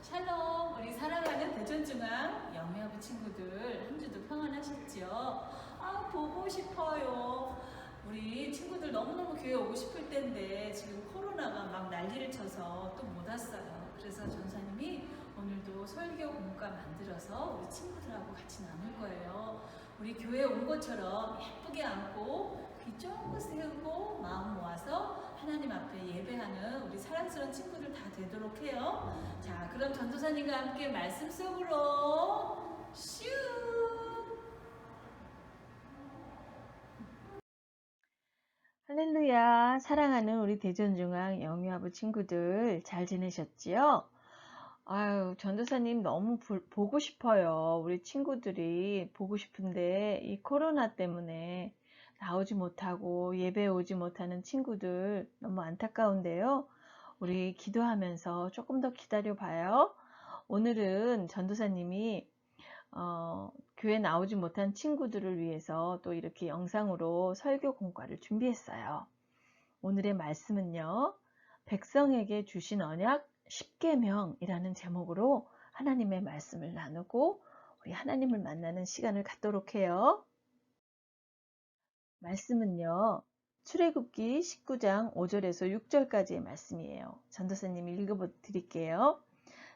샬롬, 우리 사랑하는 대전중앙 영미아부 친구들 한 주도 평안하셨지요? 보고 싶어요. 우리 친구들 너무너무 교회 오고 싶을 텐데 지금 코로나가 막 난리를 쳐서 또 못 왔어요. 그래서 전사님이 오늘도 설교 공과 만들어서 우리 친구들하고 같이 나눌 거예요. 우리 교회 온 것처럼 예쁘게 앉고 귀 쫑긋 세우고 마음 모아서 하나님 앞에 예배하는 우리 사랑스러운 친구들 다 되도록 해요. 자, 그럼 전도사님과 함께 말씀 속으로 슈! 할렐루야. 사랑하는 우리 대전중앙 영유아부 친구들 잘 지내셨지요? 아유, 전도사님 너무 보고 싶어요. 우리 친구들이 보고 싶은데 이 코로나 때문에 나오지 못하고 예배 오지 못하는 친구들 너무 안타까운데요. 우리 기도하면서 조금 더 기다려 봐요. 오늘은 전도사님이 교회 나오지 못한 친구들을 위해서 또 이렇게 영상으로 설교 공과를 준비했어요. 오늘의 말씀은요, 백성에게 주신 언약 10계명이라는 제목으로 하나님의 말씀을 나누고 우리 하나님을 만나는 시간을 갖도록 해요. 말씀은요, 출애굽기 19장 5절에서 6절까지의 말씀이에요. 전도사님이 읽어드릴게요.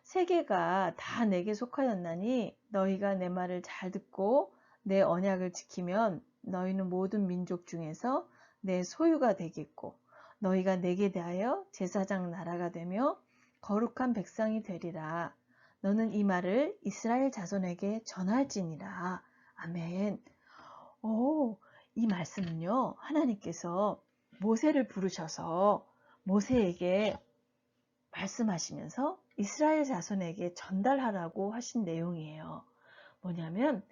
세계가 다 내게 속하였나니 너희가 내 말을 잘 듣고 내 언약을 지키면 너희는 모든 민족 중에서 내 소유가 되겠고 너희가 내게 대하여 제사장 나라가 되며 거룩한 백성이 되리라. 너는 이 말을 이스라엘 자손에게 전할지니라. 아멘. 이 말씀은요, 하나님께서 모세를 부르셔서 모세에게 말씀하시면서 이스라엘 자손에게 전달하라고 하신 내용이에요. 뭐냐면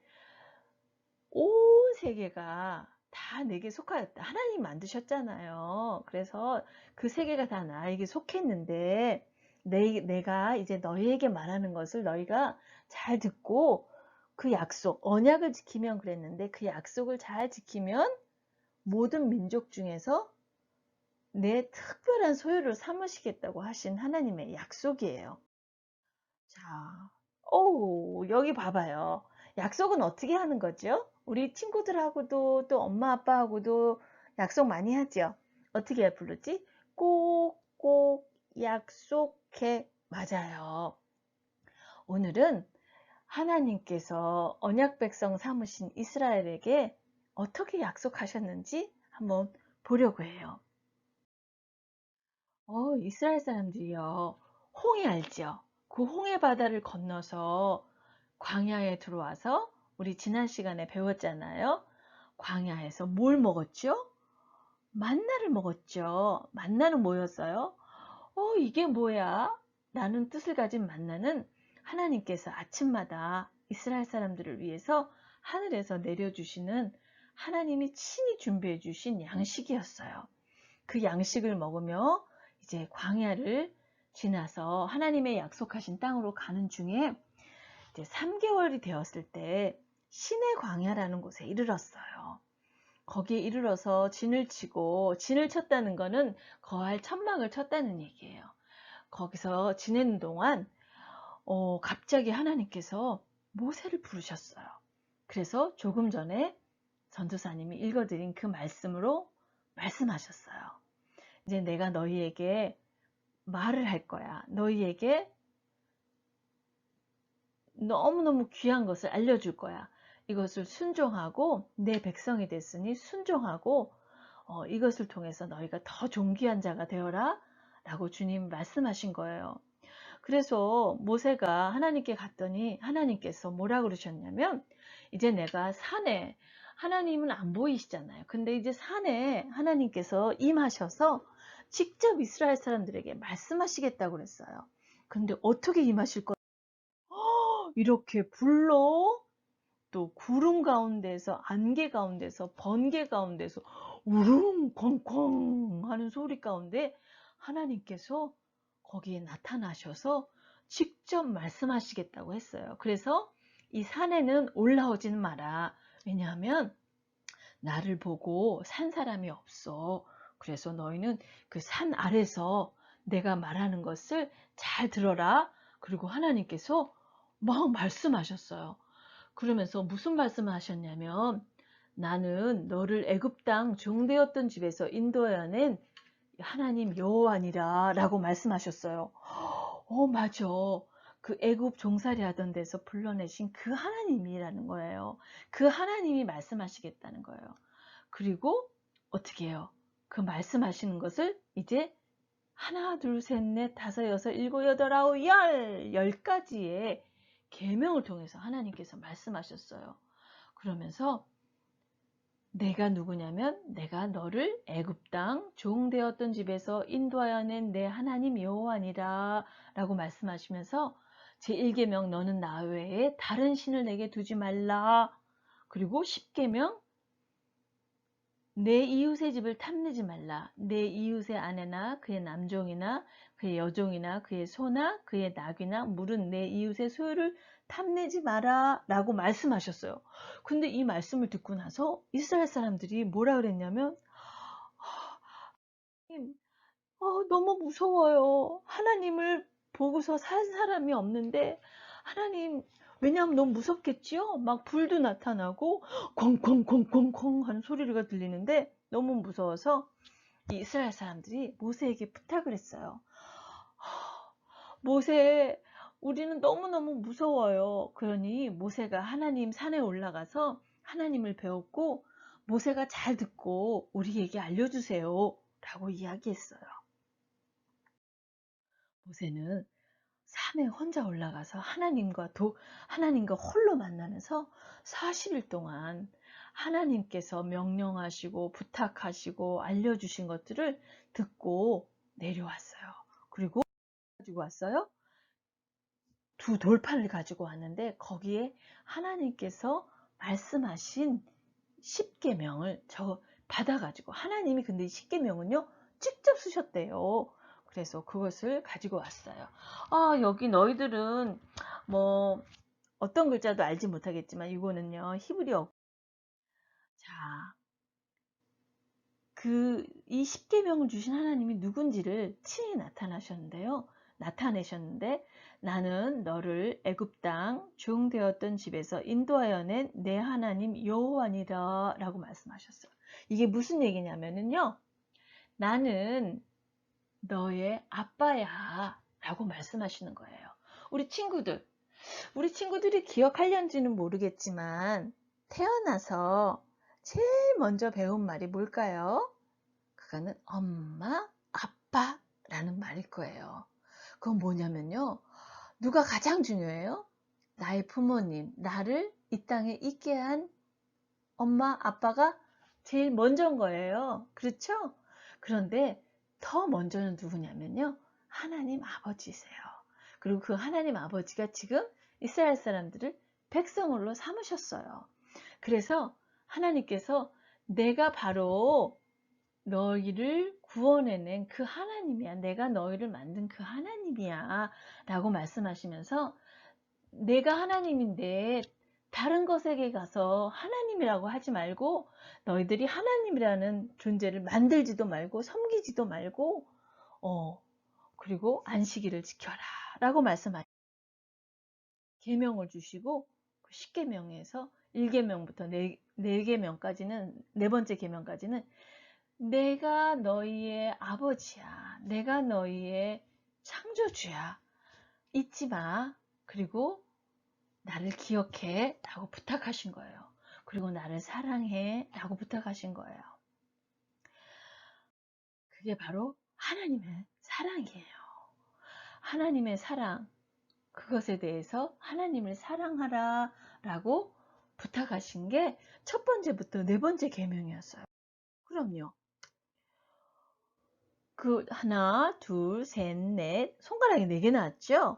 온 세계가 다 내게 속하였다. 하나님 만드셨잖아요. 그래서 그 세계가 다 나에게 속했는데 내가 이제 너희에게 말하는 것을 너희가 잘 듣고 그 약속, 언약을 지키면 그랬는데 그 약속을 잘 지키면 모든 민족 중에서 내 특별한 소유를 삼으시겠다고 하신 하나님의 약속이에요. 자, 여기 봐봐요. 약속은 어떻게 하는 거죠? 우리 친구들하고도 또 엄마 아빠하고도 약속 많이 하죠. 어떻게 부르지? 꼭꼭 약속해. 맞아요. 오늘은 하나님께서 언약 백성 삼으신 이스라엘에게 어떻게 약속하셨는지 한번 보려고 해요. 이스라엘 사람들이요. 홍해 알죠? 그 홍해 바다를 건너서 광야에 들어와서 우리 지난 시간에 배웠잖아요. 광야에서 뭘 먹었죠? 만나를 먹었죠. 만나는 뭐였어요? 이게 뭐야? 라는 뜻을 가진 만나는 하나님께서 아침마다 이스라엘 사람들을 위해서 하늘에서 내려주시는 하나님이 친히 준비해 주신 양식이었어요. 그 양식을 먹으며 이제 광야를 지나서 하나님의 약속하신 땅으로 가는 중에 이제 3개월이 되었을 때 신의 광야라는 곳에 이르렀어요. 거기에 이르러서 진을 치고, 진을 쳤다는 거는 거할 천막을 쳤다는 얘기예요. 거기서 지내는 동안 갑자기 하나님께서 모세를 부르셨어요. 그래서 조금 전에 전도사님이 읽어드린 그 말씀으로 말씀하셨어요. 이제 내가 너희에게 말을 할 거야. 너희에게 너무너무 귀한 것을 알려줄 거야. 이것을 순종하고 내 백성이 됐으니 순종하고 이것을 통해서 너희가 더 존귀한 자가 되어라 라고 주님 말씀하신 거예요. 그래서 모세가 하나님께 갔더니 하나님께서 뭐라 그러셨냐면 이제 내가 산에 하나님은 안 보이시잖아요. 근데 이제 산에 하나님께서 임하셔서 직접 이스라엘 사람들에게 말씀하시겠다고 그랬어요. 근데 어떻게 임하실 거예요? 이렇게 불로 또 구름 가운데서 안개 가운데서 번개 가운데서 우릉 쾅쾅 하는 소리 가운데 하나님께서 거기에 나타나셔서 직접 말씀하시겠다고 했어요. 그래서 이 산에는 올라오지는 마라. 왜냐하면 나를 보고 산 사람이 없어. 그래서 너희는 그 산 아래서 내가 말하는 것을 잘 들어라. 그리고 하나님께서 막 말씀하셨어요. 그러면서 무슨 말씀을 하셨냐면 나는 너를 애굽 땅 종되었던 집에서 인도해낸 하나님 여호와니라 라고 말씀하셨어요. 맞아. 그 애굽 종살이 하던 데서 불러내신 그 하나님이라는 거예요. 그 하나님이 말씀하시겠다는 거예요. 그리고 어떻게 해요? 그 말씀하시는 것을 이제 하나, 둘, 셋, 넷, 다섯, 여섯, 일곱, 여덟, 아홉, 열 가지의 계명을 통해서 하나님께서 말씀하셨어요. 그러면서 내가 누구냐면 내가 너를 애굽 땅 종되었던 집에서 인도하여 낸 내 하나님 여호와니라 라고 말씀하시면서 제1계명 너는 나 외에 다른 신을 내게 두지 말라. 그리고 10계명 내 이웃의 집을 탐내지 말라. 내 이웃의 아내나 그의 남종이나 그의 여종이나 그의 소나 그의 낙이나 물은 내 이웃의 소유를 탐내지 마라 라고 말씀하셨어요. 근데 이 말씀을 듣고 나서 이스라엘 사람들이 뭐라 그랬냐면 너무 무서워요. 하나님을 보고서 살 사람이 없는데 하나님 왜냐하면 너무 무섭겠지요? 막 불도 나타나고 콩콩콩콩콩 하는 소리가 들리는데 너무 무서워서 이 이스라엘 사람들이 모세에게 부탁을 했어요. 모세, 우리는 너무너무 무서워요. 그러니 모세가 하나님 산에 올라가서 하나님을 배웠고 모세가 잘 듣고 우리에게 알려주세요 라고 이야기했어요. 모세는 산에 혼자 올라가서 하나님과 홀로 만나면서 40일 동안 하나님께서 명령하시고 부탁하시고 알려주신 것들을 듣고 내려왔어요. 그리고 가지고 왔어요? 두 돌판을 가지고 왔는데 거기에 하나님께서 말씀하신 10계명을 받아가지고 하나님이 근데 10계명은요 직접 쓰셨대요. 그래서 그것을 가지고 왔어요. 여기 너희들은 뭐 어떤 글자도 알지 못하겠지만 이거는요 히브리어. 자, 이 10계명을 주신 하나님이 누군지를 친히 나타내셨는데 나는 너를 애굽 땅 종되었던 집에서 인도하여 낸 내 하나님 여호와니라 라고 말씀하셨어요. 이게 무슨 얘기냐면요. 나는 너의 아빠야 라고 말씀하시는 거예요. 우리 친구들이 기억하려는지는 모르겠지만 태어나서 제일 먼저 배운 말이 뭘까요? 그거는 엄마, 아빠라는 말일 거예요. 그건 뭐냐면요. 누가 가장 중요해요? 나의 부모님, 나를 이 땅에 있게 한 엄마, 아빠가 제일 먼저인 거예요. 그렇죠? 그런데 더 먼저는 누구냐면요. 하나님 아버지세요. 그리고 그 하나님 아버지가 지금 이스라엘 사람들을 백성으로 삼으셨어요. 그래서 하나님께서 내가 바로 너희를 구원해낸 그 하나님이야. 내가 너희를 만든 그 하나님이야. 라고 말씀하시면서 내가 하나님인데 다른 것에게 가서 하나님이라고 하지 말고 너희들이 하나님이라는 존재를 만들지도 말고 섬기지도 말고 그리고 안식일을 지켜라 라고 말씀하시고 계명을 주시고 그 10계명에서 1계명부터 4계명까지는 네 번째 계명까지는 내가 너희의 아버지야. 내가 너희의 창조주야. 잊지 마. 그리고 나를 기억해 라고 부탁하신 거예요. 그리고 나를 사랑해 라고 부탁하신 거예요. 그게 바로 하나님의 사랑이에요. 하나님의 사랑, 그것에 대해서 하나님을 사랑하라 라고 부탁하신 게 첫 번째부터 네 번째 계명이었어요. 그럼요. 그 하나, 둘, 셋, 넷, 손가락이 4개 나왔죠?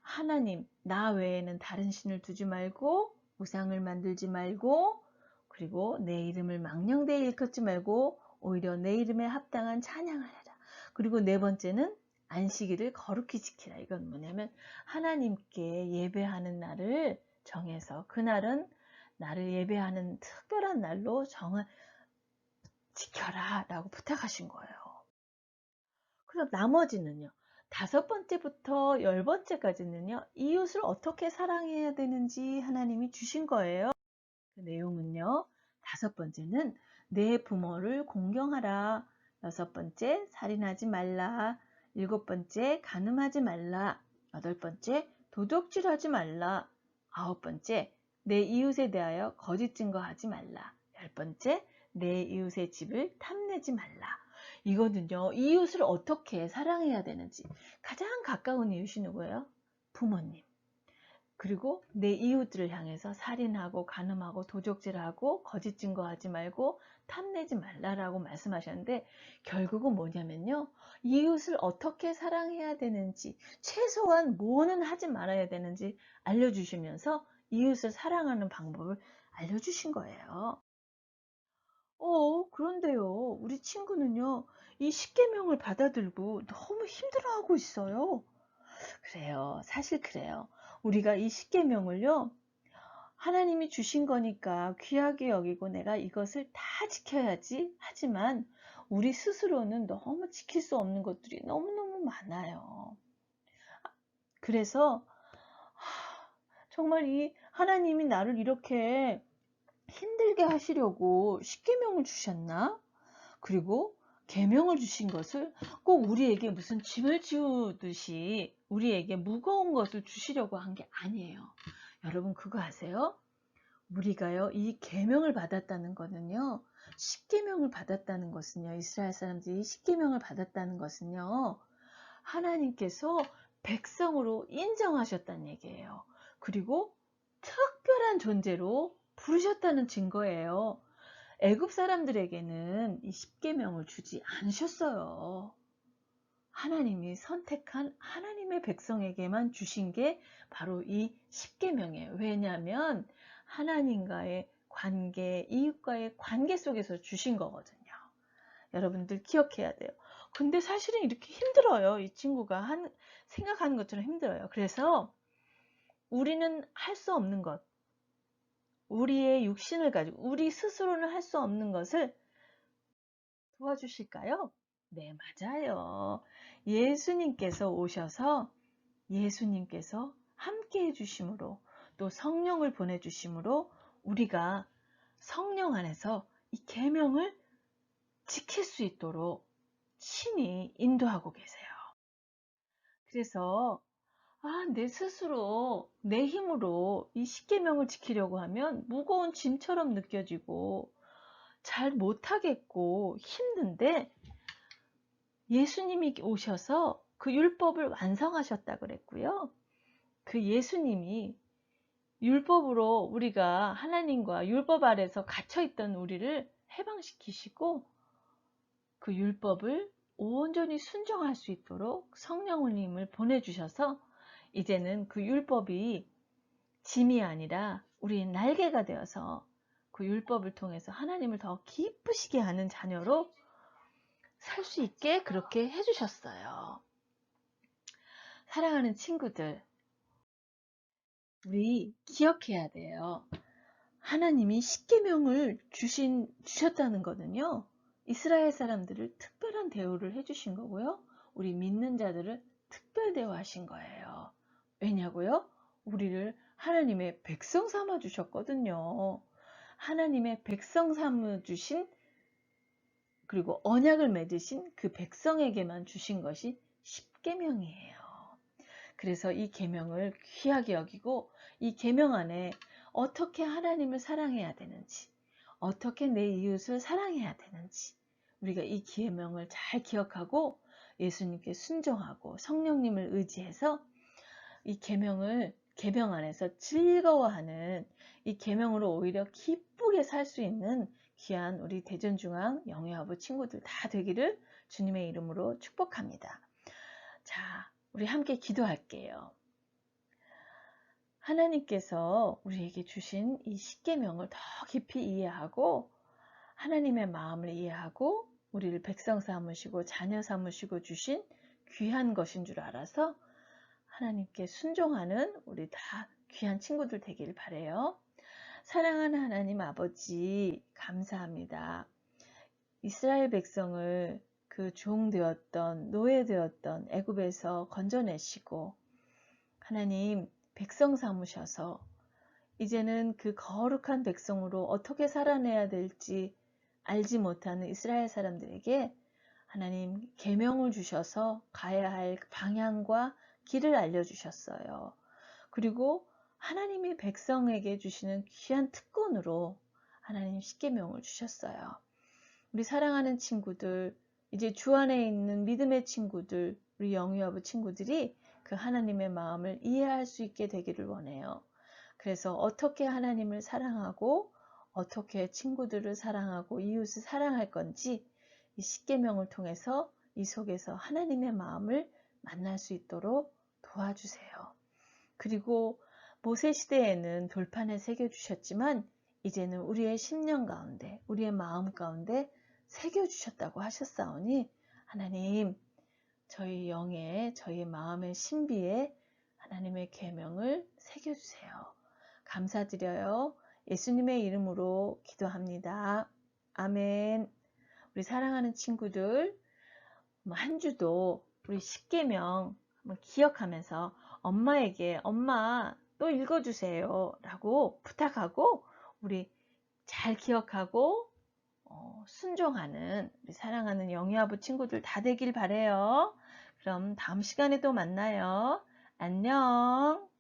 하나님, 나 외에는 다른 신을 두지 말고 우상을 만들지 말고 그리고 내 이름을 망령되이 일컫지 말고 오히려 내 이름에 합당한 찬양을 해라. 그리고 네 번째는 안식일을 거룩히 지키라. 이건 뭐냐면 하나님께 예배하는 날을 정해서 그날은 나를 예배하는 특별한 날로 지켜라 라고 부탁하신 거예요. 그럼 나머지는요. 5번째부터 10번째까지는요, 이웃을 어떻게 사랑해야 되는지 하나님이 주신 거예요. 그 내용은요, 5번째는 내 부모를 공경하라. 6번째, 살인하지 말라. 7번째, 간음하지 말라. 8번째, 도둑질하지 말라. 9번째, 내 이웃에 대하여 거짓 증거하지 말라. 10번째, 내 이웃의 집을 탐내지 말라. 이거는요, 이웃을 어떻게 사랑해야 되는지 가장 가까운 이웃이 누구예요? 부모님. 그리고 내 이웃들을 향해서 살인하고 간음하고 도적질하고 거짓 증거하지 말고 탐내지 말라라고 말씀하셨는데, 결국은 뭐냐면요, 이웃을 어떻게 사랑해야 되는지, 최소한 뭐는 하지 말아야 되는지 알려주시면서 이웃을 사랑하는 방법을 알려주신 거예요. 그런데요, 우리 친구는요, 이 십계명을 받아들고 너무 힘들어하고 있어요. 그래요. 사실 그래요. 우리가 이 십계명을요, 하나님이 주신 거니까 귀하게 여기고 내가 이것을 다 지켜야지 하지만, 우리 스스로는 너무 지킬 수 없는 것들이 너무너무 많아요. 그래서 정말 이 하나님이 나를 이렇게 힘들게 하시려고 십계명을 주셨나? 그리고 계명을 주신 것을 꼭 우리에게 무슨 짐을 지우듯이 우리에게 무거운 것을 주시려고 한 게 아니에요. 여러분 그거 아세요? 우리가요, 이 계명을 받았다는 거는요, 십계명을 받았다는 것은요, 이스라엘 사람들이 십계명을 받았다는 것은요, 하나님께서 백성으로 인정하셨다는 얘기예요. 그리고 특별한 존재로 부르셨다는 증거예요. 애굽 사람들에게는 이 십계명을 주지 않으셨어요. 하나님이 선택한 하나님의 백성에게만 주신 게 바로 이 십계명이에요. 왜냐하면 하나님과의 관계, 이웃과의 관계 속에서 주신 거거든요. 여러분들 기억해야 돼요. 근데 사실은 이렇게 힘들어요. 이 친구가 생각하는 것처럼 힘들어요. 그래서 우리는 할 수 없는 것, 우리의 육신을 가지고 우리 스스로는 할 수 없는 것을 도와주실까요? 네, 맞아요. 예수님께서 오셔서 예수님께서 함께 해주심으로, 또 성령을 보내주심으로 우리가 성령 안에서 이 계명을 지킬 수 있도록 신이 인도하고 계세요. 그래서 내 스스로 내 힘으로 이 십계명을 지키려고 하면 무거운 짐처럼 느껴지고 잘 못하겠고 힘든데, 예수님이 오셔서 그 율법을 완성하셨다 그랬고요. 그 예수님이 율법으로 우리가 하나님과 율법 아래서 갇혀있던 우리를 해방시키시고, 그 율법을 온전히 순종할 수 있도록 성령님을 보내주셔서 이제는 그 율법이 짐이 아니라 우리의 날개가 되어서 그 율법을 통해서 하나님을 더 기쁘시게 하는 자녀로 살 수 있게 그렇게 해주셨어요. 사랑하는 친구들, 우리 기억해야 돼요. 하나님이 십계명을 주셨다는 거는요, 이스라엘 사람들을 특별한 대우를 해주신 거고요, 우리 믿는 자들을 특별 대우하신 거예요. 왜냐고요? 우리를 하나님의 백성 삼아 주셨거든요. 하나님의 백성 삼아 주신, 그리고 언약을 맺으신 그 백성에게만 주신 것이 십계명이에요. 그래서 이 계명을 귀하게 여기고, 이 계명 안에 어떻게 하나님을 사랑해야 되는지, 어떻게 내 이웃을 사랑해야 되는지, 우리가 이 계명을 잘 기억하고 예수님께 순종하고 성령님을 의지해서 이 계명 안에서 즐거워하는, 이 계명으로 오히려 기쁘게 살 수 있는 귀한 우리 대전중앙 영예아부 친구들 다 되기를 주님의 이름으로 축복합니다. 자, 우리 함께 기도할게요. 하나님께서 우리에게 주신 이 십계명을 더 깊이 이해하고 하나님의 마음을 이해하고 우리를 백성 삼으시고 자녀 삼으시고 주신 귀한 것인 줄 알아서 하나님께 순종하는 우리 다 귀한 친구들 되길 바라요. 사랑하는 하나님 아버지, 감사합니다. 이스라엘 백성을 그 종되었던 노예되었던 애굽에서 건져내시고 하나님 백성 삼으셔서 이제는 그 거룩한 백성으로 어떻게 살아내야 될지 알지 못하는 이스라엘 사람들에게 하나님 계명을 주셔서 가야 할 방향과 길을 알려주셨어요. 그리고 하나님이 백성에게 주시는 귀한 특권으로 하나님 십계명을 주셨어요. 우리 사랑하는 친구들, 이제 주 안에 있는 믿음의 친구들, 우리 영유아부 친구들이 그 하나님의 마음을 이해할 수 있게 되기를 원해요. 그래서 어떻게 하나님을 사랑하고 어떻게 친구들을 사랑하고 이웃을 사랑할 건지 이 십계명을 통해서 이 속에서 하나님의 마음을 만날 수 있도록 도와주세요. 그리고 모세 시대에는 돌판에 새겨주셨지만 이제는 우리의 심령 가운데 우리의 마음 가운데 새겨주셨다고 하셨사오니 하나님 저희 영에 저희 마음의 신비에 하나님의 계명을 새겨주세요. 감사드려요. 예수님의 이름으로 기도합니다. 아멘. 우리 사랑하는 친구들 한 주도 우리 십계명 한번 기억하면서 엄마에게 엄마 또 읽어주세요 라고 부탁하고 우리 잘 기억하고 순종하는 우리 사랑하는 영유아부 친구들 다 되길 바래요. 그럼 다음 시간에 또 만나요. 안녕.